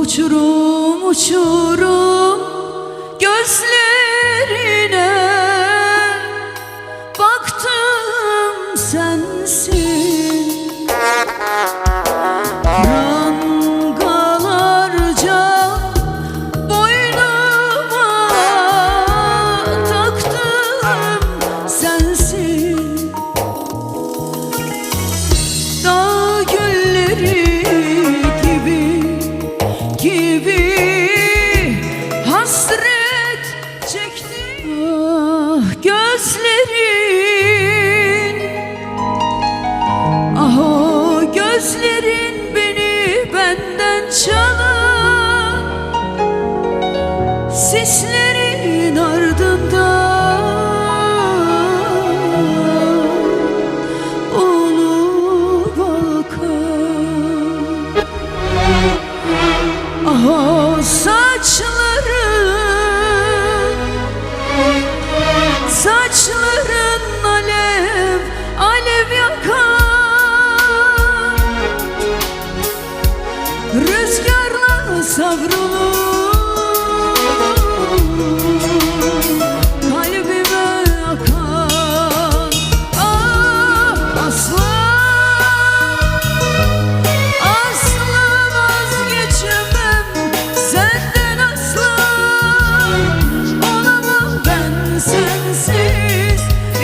Uçurum uçurum gözlerine, baktım sensin. Prangalarca boynuma taktım sensin. Dağ gülleri gibi hasret çektim. Ah gözlerin, ah o gözlerin beni benden çalan, sislerin ardından olup akan. Ah o saçların alev alev yakan, rüzgarla savrulur kalbime akan. Ah aslan, asla vazgeçemem senden asla. Olamam ben sensiz,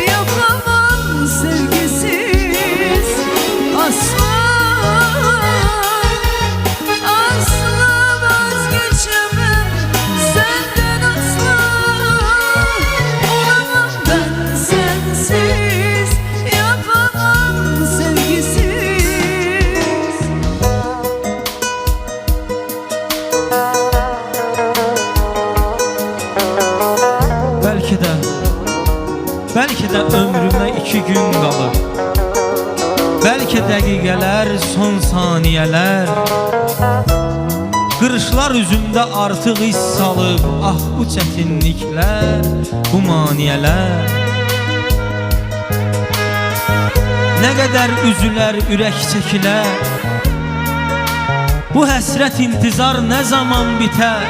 yapamam sevgisiz. Asla, asla vazgeçemem senden asla. Olamam ben sensiz, yapamam sevgisiz. Belki de ömrümə 2 gün qalır, belki dəqiqələr, son saniyələr. Qırışlar üzümdə artıq iz salıb, ah bu çətinliklər, bu maniyələr. Nə qədər üzülər, ürək çəkilər, bu həsrət intizar nə zaman bitər?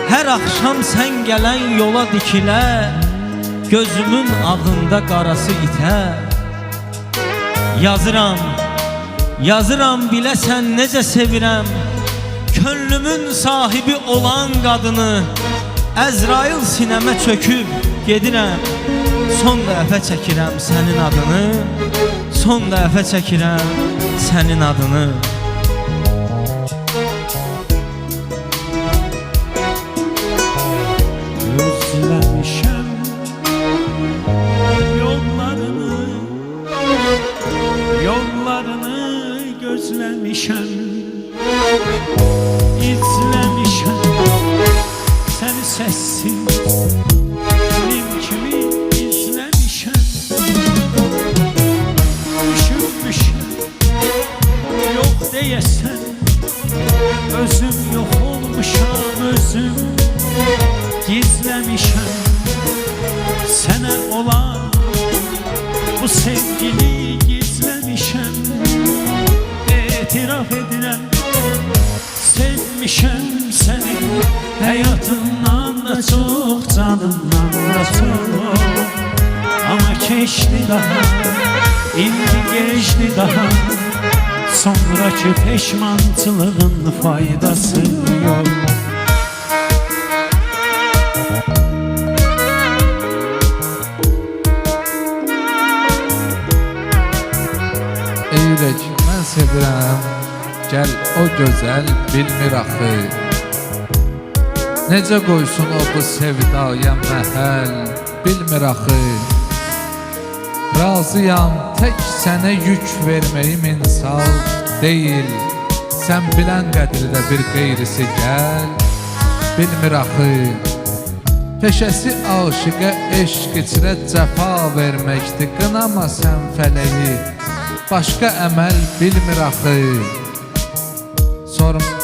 Hər axşam sən gələn yola dikilər, gözümün ağında qarası itər. Yazıram, yazıram biləsən necə sevirəm, könlümün sahibi olan qadını. Əzrail sinəmə çöküb gedirəm, son dəfə çəkirəm sənin adını, son dəfə çəkirəm sənin adını. Özlemişəm yollarını gözlemişəm, izlemişəm səni səssiz film kimi izlemişəm. Düşünmüşəm yok deyəsən, özüm yok olmuşam, özüm gizlemişəm. Sənə olan bu sevgini gizlemişəm. İtiraf edirəm, sevmişəm səni, həyatımdan da çox, canımdan da çox. Ama keçdi daha, indi geçdi daha, sonraki peşmançılığın faydası yok. Eyrək mən sevirəm, gəl o gözəl bilmir axı. Necə qoysun o bu sevdaya məhəl, bilmir axı. Razıyam tək sənə yük verməyim insal deyil, sən bilən qədirdə bir qeyrisi gəl, bilmir axı. Peşəsi aşıqa eşq içrə cəfa verməkdir, qınama sən fələyi, başqa əməl bilmir axı.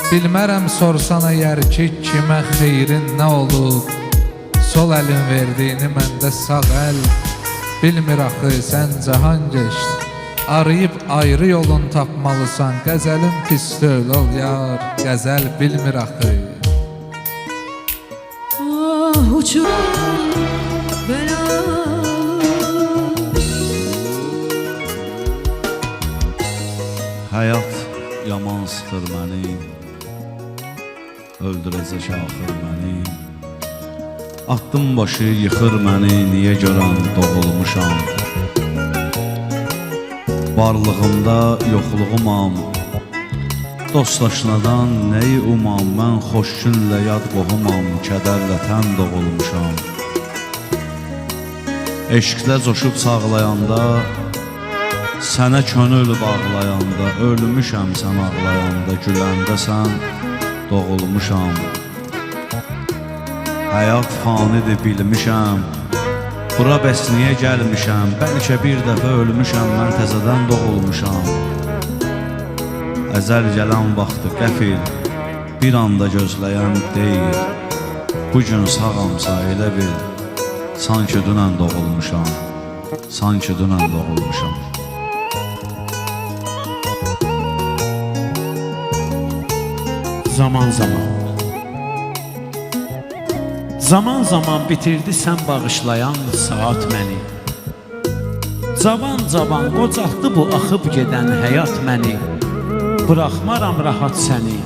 Bilmərəm sorsan əgər ki, kimə xeyrin nə olub, sol əlin verdiyini məndə sağ əl bilmir axı. Sən cahan geçdi, Arayıb ayrı yolun tapmalısan. Qəzəlin pis deyil ol yar, qəzəl bilmir axı. Ah uçurum belalı. Həyat yaman sıxır məni, öldürəcək axır məni. Atdım başı yıxır məni, niyə görən doğulmuşam. Varlığımda yoxluğumam, dostlaşnadan nəyi umam. Mən xoş günlə yad qohumam, kədərlə tən doğulmuşam. Eşqdə coşub sağlayanda, sənə könül bağlayanda, ölmüşəm sən ağlayanda, güləndə sən doğulmuşam. Həyat fanidir bilmişəm, bura bəs niyə gəlmişəm? Bəlkə bir dəfə ölmüşəm, mən təzədən doğulmuşam. Əzəl gələn vaxtı qəfil, bir anda gözləyən deyil. Bugün sağamsa elə bil, sanki dünən doğulmuşam, sanki dünən doğulmuşam. Zaman zaman Zaman zaman bitirdi sən bağışlayan saat məni. Cavan qocaltdı bu axıb gedən həyat məni. Bıraxmaram rahat səni,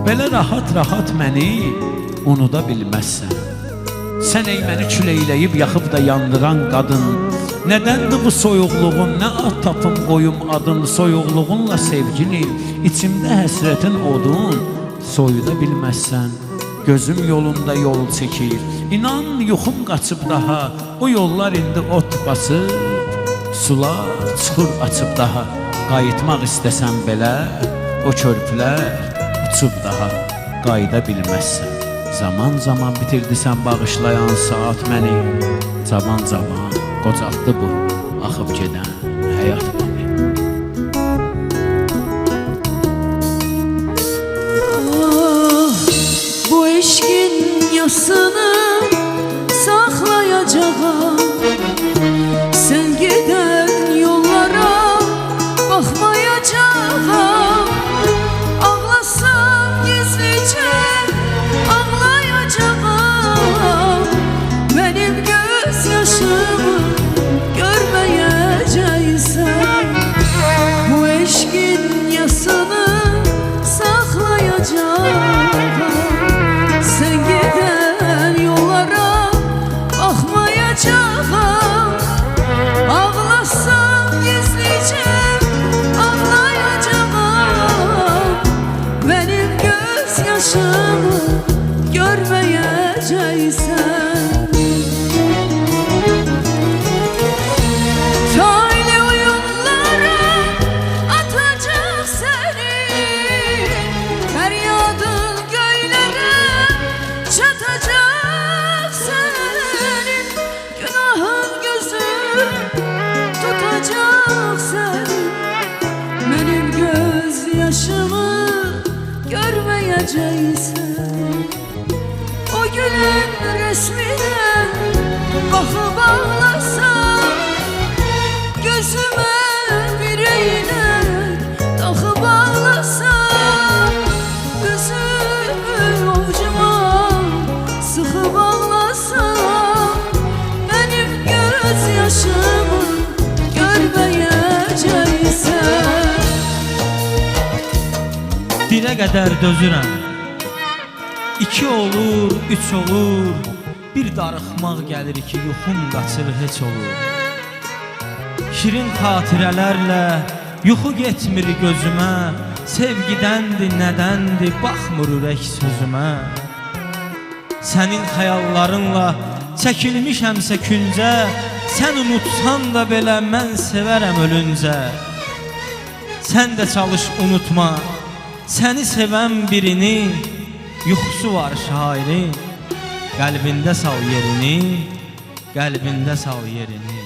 belə rahat məni unuda bilməzsən. Sən ey məni küleyləyib yaxıb da yandıran qadın. Nədəndir bu soyuqluğun, nə ad tapım qoyum adın. Soyuqluğunla sevgilim, içimdə həsrətin odun. Soyuda bilməzsən, gözüm yolunda yol çəkir. İnan yuxum qaçıb daha, o yollar indi ot basıb. Sular çıxır açıb daha, qayıtmaq istəsən belə. O körpülər uçub daha, qayıda bilməzsən. Zaman bitirdisən bağışlayan saat məni. Zaman qocaltdı bu axıb gedən həyat məni. Eşkin yasını saklayacağım. Sen giden yollara bakmayacağım. Ağlasam gizlice ağlayacağım. Benim gözyaşımı görmeyeceksen, bu eşkin yasını saklayacağım. Sen giden yollara bakmayacağım. Ağlasam gizlice ağlayacağım. Benim gözyaşımı görmeyeceksen. Taylı oyunlara atacak seni. Feryadın çatacak senin, günahın gözün tutacak senin. Benim gözyaşımı görmeyeceksen, o gülün resmine bakıp ağlasam, gözüme bir iğne takıp ağlasam, üzümü ovcuma sıkıp ağlasam, benim gözyaşımı görmeyeceksen. Dirə qədər dözürəm, 2 olur, 3 olur. Bir darıxmaq gəlir ki, yuxum qaçır heç olur. Şirin xatirələrlə yuxu getmir gözümə. Sevgidəndir, nədəndir, baxmır ürək sözümə. Sənin xəyallarınla çəkilmişəmsə küncə, sən unutsan da belə mən sevərəm ölüncə. Sən də çalış unutma, səni sevən birini. Yuxusu var şairin, qəlbində sal yerini, qəlbində sal yerini.